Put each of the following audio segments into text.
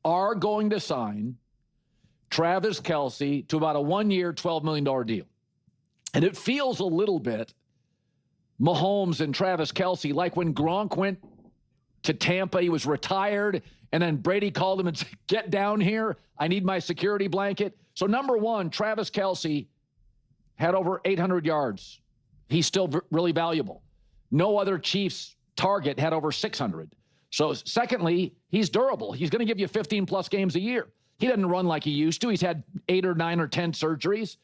are going to sign Travis Kelce to about a 1-year, $12 million deal. And it feels a little bit Mahomes and Travis Kelce, like when Gronk went to Tampa, he was retired, and then Brady called him and said, get down here. I need my security blanket. So number one, Travis Kelce had over 800 yards. He's still really valuable. No other Chiefs target had over 600. So secondly, he's durable. He's going to give you 15-plus games a year. He doesn't run like he used to. He's had 8 or 9 or 10 surgeries.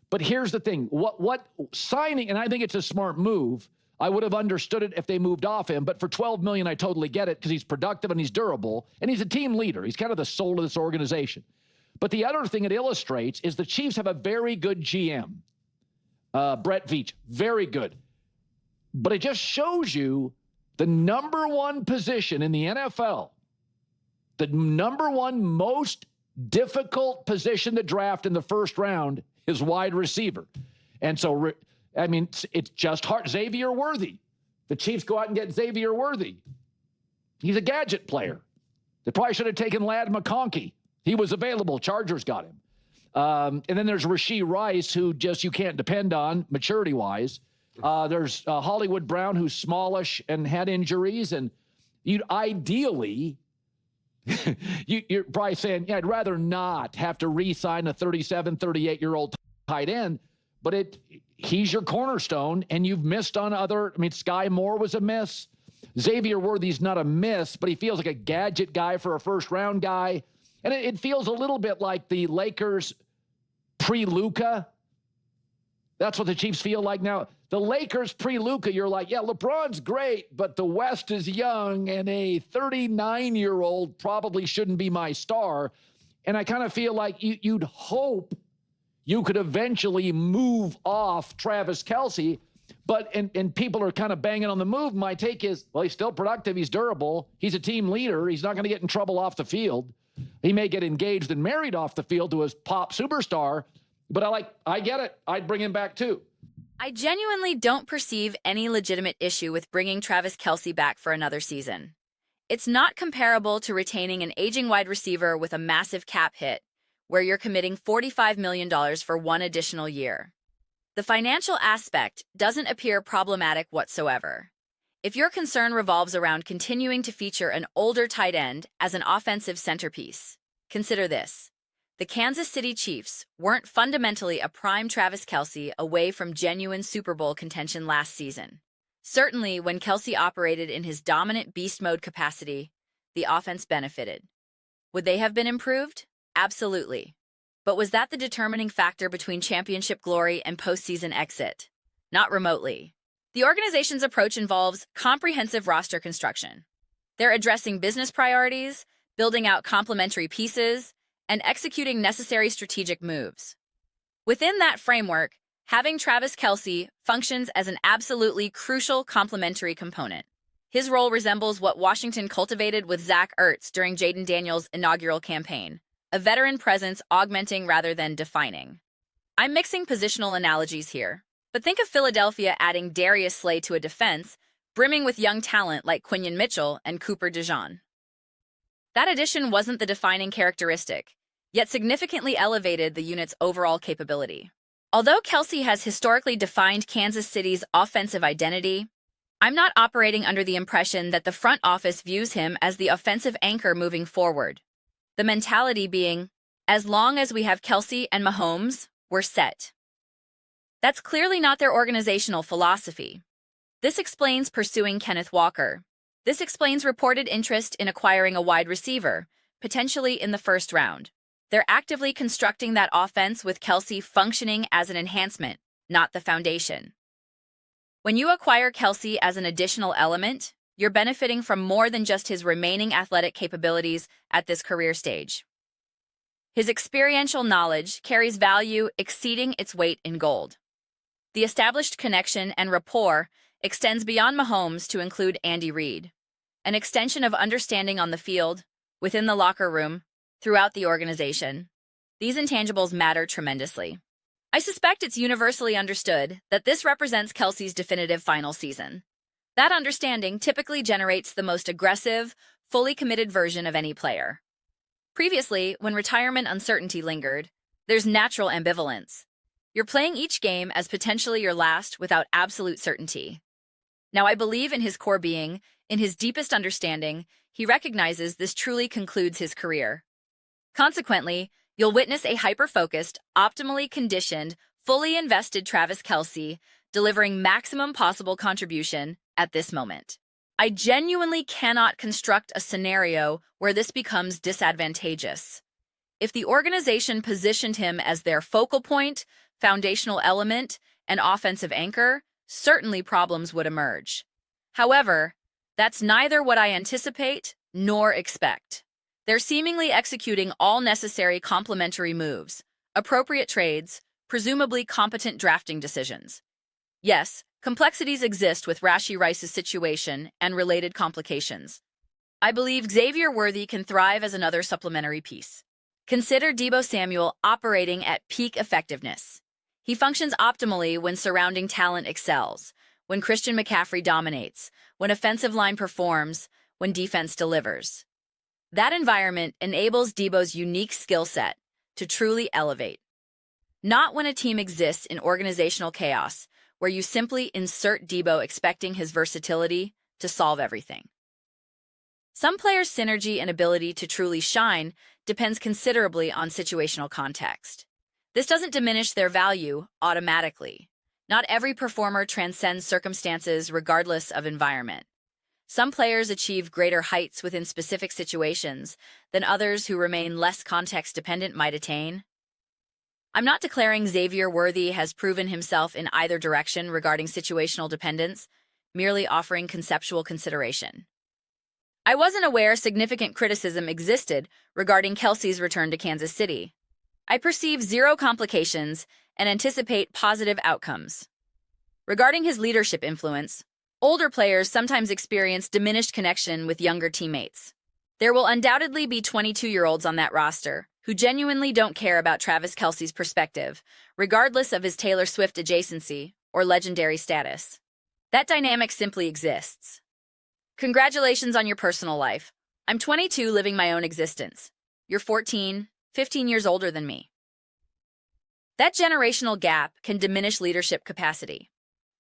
But here's the thing. What signing, and I think it's a smart move. I would have understood it if they moved off him. But for $12 million, I totally get it because he's productive and he's durable. And he's a team leader. He's kind of the soul of this organization. But the other thing it illustrates is the Chiefs have a very good GM. Brett Veach, very good. But it just shows you the number one position in the NFL, the number one most difficult position to draft in the first round is wide receiver. And so, I mean, it's just hard. Xavier Worthy. The Chiefs go out and get Xavier Worthy. He's a gadget player. They probably should have taken Ladd McConkey. He was available. Chargers got him. And then there's Rashee Rice, who just you can't depend on maturity-wise. There's Hollywood Brown, who's smallish and had injuries. And you'd ideally, you're probably saying, yeah, I'd rather not have to re-sign a 37, 38-year-old tight end. But he's your cornerstone, and you've missed on other. I mean, Sky Moore was a miss. Xavier Worthy's not a miss, but he feels like a gadget guy for a first-round guy. And it feels a little bit like the Lakers pre-Luka. That's what the Chiefs feel like now. The Lakers pre-Luka, you're like, yeah, LeBron's great, but the West is young, and a 39-year-old probably shouldn't be my star. And I kind of feel like you'd hope you could eventually move off Travis Kelce, but and people are kind of banging on the move. My take is, well, he's still productive. He's durable. He's a team leader. He's not going to get in trouble off the field. He may get engaged and married off the field to his pop superstar, but I get it. I'd bring him back too. I genuinely don't perceive any legitimate issue with bringing Travis Kelce back for another season. It's not comparable to retaining an aging wide receiver with a massive cap hit, where you're committing $45 million for one additional year. The financial aspect doesn't appear problematic whatsoever. If your concern revolves around continuing to feature an older tight end as an offensive centerpiece, consider this. The Kansas City Chiefs weren't fundamentally a prime Travis Kelce away from genuine Super Bowl contention last season. Certainly, when Kelce operated in his dominant beast mode capacity, the offense benefited. Would they have been improved? Absolutely. But was that the determining factor between championship glory and postseason exit? Not remotely. The organization's approach involves comprehensive roster construction. They're addressing business priorities, building out complementary pieces, and executing necessary strategic moves. Within that framework, having Travis Kelce functions as an absolutely crucial complementary component. His role resembles what Washington cultivated with Zach Ertz during Jaden Daniels' inaugural campaign, a veteran presence augmenting rather than defining. I'm mixing positional analogies here, but think of Philadelphia adding Darius Slay to a defense brimming with young talent like Quinyon Mitchell and Cooper DeJean. That addition wasn't the defining characteristic, yet significantly elevated the unit's overall capability. Although Kelce has historically defined Kansas City's offensive identity, I'm not operating under the impression that the front office views him as the offensive anchor moving forward. The mentality being, as long as we have Kelce and Mahomes, we're set. That's clearly not their organizational philosophy. This explains pursuing Kenneth Walker. This explains reported interest in acquiring a wide receiver, potentially in the first round. They're actively constructing that offense with Kelce functioning as an enhancement, not the foundation. When you acquire Kelce as an additional element, you're benefiting from more than just his remaining athletic capabilities at this career stage. His experiential knowledge carries value exceeding its weight in gold. The established connection and rapport extends beyond Mahomes to include Andy Reid, an extension of understanding on the field, within the locker room, throughout the organization. These intangibles matter tremendously. I suspect it's universally understood that this represents Kelce's definitive final season. That understanding typically generates the most aggressive, fully committed version of any player. Previously, when retirement uncertainty lingered, there's natural ambivalence. You're playing each game as potentially your last without absolute certainty. Now, I believe in his core being, in his deepest understanding, he recognizes this truly concludes his career. Consequently, you'll witness a hyper-focused, optimally conditioned, fully invested Travis Kelce delivering maximum possible contribution at this moment. I genuinely cannot construct a scenario where this becomes disadvantageous. If the organization positioned him as their focal point, foundational element, and offensive anchor, certainly problems would emerge. However, that's neither what I anticipate nor expect. They're seemingly executing all necessary complementary moves, appropriate trades, presumably competent drafting decisions. Yes, complexities exist with Rashee Rice's situation and related complications. I believe Xavier Worthy can thrive as another supplementary piece. Consider Deebo Samuel operating at peak effectiveness. He functions optimally when surrounding talent excels, when Christian McCaffrey dominates, when offensive line performs, when defense delivers. That environment enables Deebo's unique skill set to truly elevate. Not when a team exists in organizational chaos, where you simply insert Deebo expecting his versatility to solve everything. Some players' synergy and ability to truly shine depends considerably on situational context. This doesn't diminish their value automatically. Not every performer transcends circumstances regardless of environment. Some players achieve greater heights within specific situations than others who remain less context-dependent might attain. I'm not declaring Xavier Worthy has proven himself in either direction regarding situational dependence, merely offering conceptual consideration. I wasn't aware significant criticism existed regarding Kelce's return to Kansas City. I perceive zero complications and anticipate positive outcomes. Regarding his leadership influence, older players sometimes experience diminished connection with younger teammates. There will undoubtedly be 22-year-olds on that roster who genuinely don't care about Travis Kelce's perspective, regardless of his Taylor Swift adjacency or legendary status. That dynamic simply exists. Congratulations on your personal life. I'm 22 living my own existence. You're 14, 15 years older than me. That generational gap can diminish leadership capacity.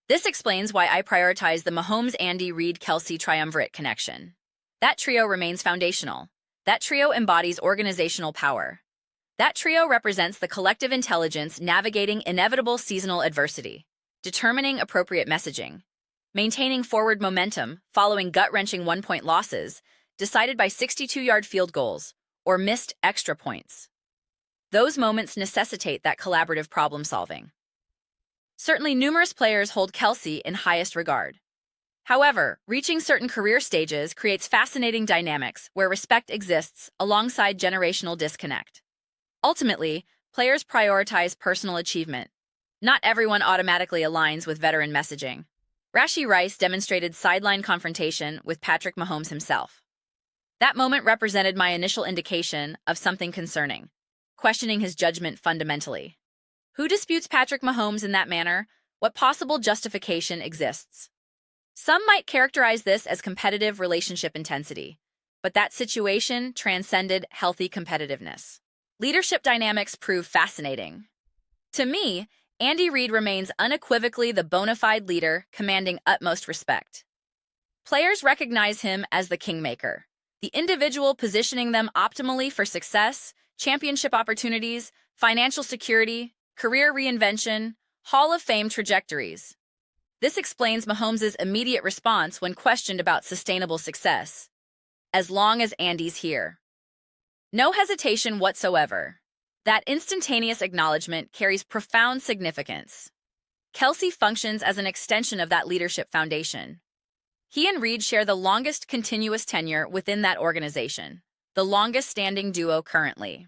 This explains why I prioritize the Mahomes-Andy Reid-Kelce triumvirate connection. That trio remains foundational. That trio embodies organizational power. That trio represents the collective intelligence navigating inevitable seasonal adversity, determining appropriate messaging, maintaining forward momentum following gut-wrenching one-point losses decided by 62-yard field goals or missed extra points. Those moments necessitate that collaborative problem-solving. Certainly, numerous players hold Kelce in highest regard. However, reaching certain career stages creates fascinating dynamics where respect exists alongside generational disconnect. Ultimately, players prioritize personal achievement. Not everyone automatically aligns with veteran messaging. Rashee Rice demonstrated sideline confrontation with Patrick Mahomes himself. That moment represented my initial indication of something concerning, questioning his judgment fundamentally. Who disputes Patrick Mahomes in that manner? What possible justification exists? Some might characterize this as competitive relationship intensity, but that situation transcended healthy competitiveness. Leadership dynamics prove fascinating. To me, Andy Reid remains unequivocally the bona fide leader commanding utmost respect. Players recognize him as the kingmaker, the individual positioning them optimally for success, championship opportunities, financial security, career reinvention, Hall of Fame trajectories. This explains Mahomes' immediate response when questioned about sustainable success. As long as Andy's here. No hesitation whatsoever. That instantaneous acknowledgement carries profound significance. Kelce functions as an extension of that leadership foundation. He and Reid share the longest continuous tenure within that organization, the longest-standing duo currently.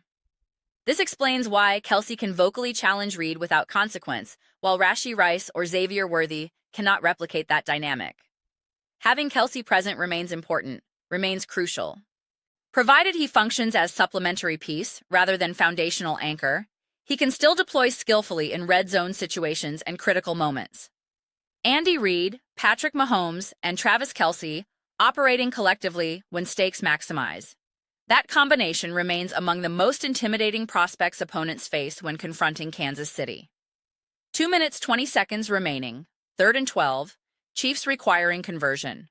This explains why Kelce can vocally challenge Reid without consequence, while Rashee Rice or Xavier Worthy cannot replicate that dynamic. Having Kelce present remains important, remains crucial. Provided he functions as supplementary piece rather than foundational anchor, he can still deploy skillfully in red zone situations and critical moments. Andy Reid, Patrick Mahomes, and Travis Kelce operating collectively when stakes maximize. That combination remains among the most intimidating prospects opponents face when confronting Kansas City. 2 minutes 20 seconds remaining, 3rd and 12, Chiefs requiring conversion.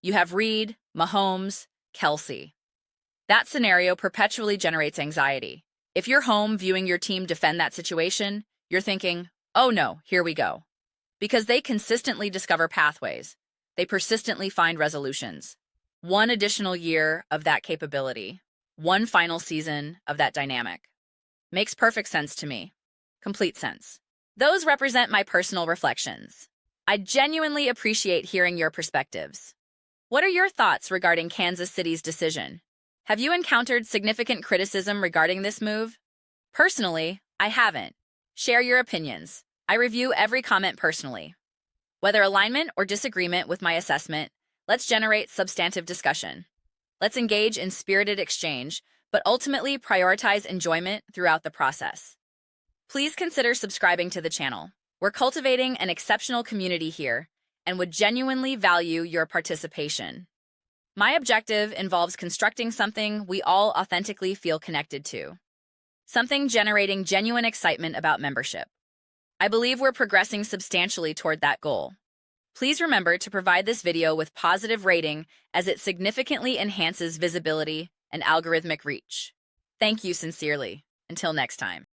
You have Reed, Mahomes, Kelce. That scenario perpetually generates anxiety. If you're home viewing your team defend that situation, you're thinking, oh no, here we go. Because they consistently discover pathways. They persistently find resolutions. One additional year of that capability, one final season of that dynamic. Makes perfect sense to me. Complete sense. Those represent my personal reflections. I genuinely appreciate hearing your perspectives. What are your thoughts regarding Kansas City's decision? Have you encountered significant criticism regarding this move? Personally, I haven't. Share your opinions. I review every comment personally. Whether alignment or disagreement with my assessment, let's generate substantive discussion. Let's engage in spirited exchange, but ultimately prioritize enjoyment throughout the process. Please consider subscribing to the channel. We're cultivating an exceptional community here and would genuinely value your participation. My objective involves constructing something we all authentically feel connected to. Something generating genuine excitement about membership. I believe we're progressing substantially toward that goal. Please remember to provide this video with positive rating as it significantly enhances visibility and algorithmic reach. Thank you sincerely. Until next time.